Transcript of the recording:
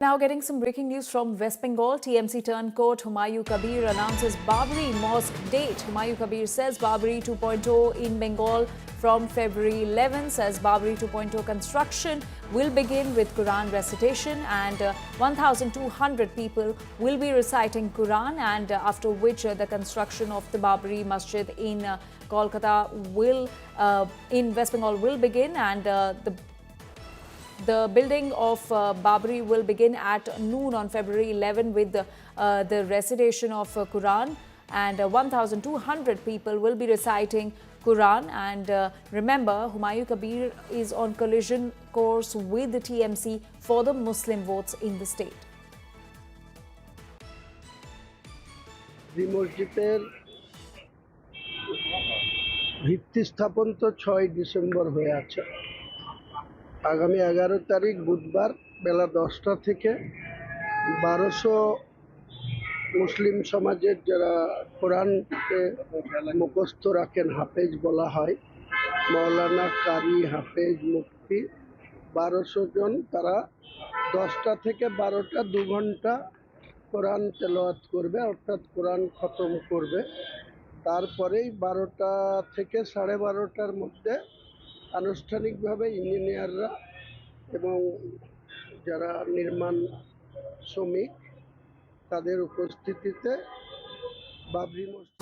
Now getting some breaking news from West Bengal. TMC turncoat Humayun Kabir announces Babri Mosque date. Humayun Kabir says Babri 2.0 in Bengal from February 11, says Babri 2.0 construction will begin with Quran recitation and 1,200 people will be reciting Quran, and after which the construction of the Babri Masjid in Kolkata in West Bengal will begin, and the building of Babri will begin at noon on February 11 with the recitation of Quran, and 1,200 people will be reciting Quran. And remember, Humayun Kabir is on collision course with the TMC for the Muslim votes in the state. The মসজিদের ভিত্তি স্থাপন তো 6 December হয়ে আছে। আগামী 11 তারিখ বুধবার বেলা 10টা থেকে 1200 মুসলিম সমাজের যারা কোরআনকে মুখস্থ রাখেন, হাফেজ বলা হয়, মৌলানা, কারি, হাফেজ, মুফতি 1200 জন, তারা 10টা থেকে 12টা 2 ঘন্টা কোরআন তেলাওয়াত করবে, অর্থাৎ কোরআন খতম করবে। তারপরেই 12টা থেকে 12:30টার মধ্যে আনুষ্ঠানিকভাবে ইঞ্জিনিয়াররা এবং যারা নির্মাণ শ্রমিক তাদের উপস্থিতিতে বাবরি মসজিদ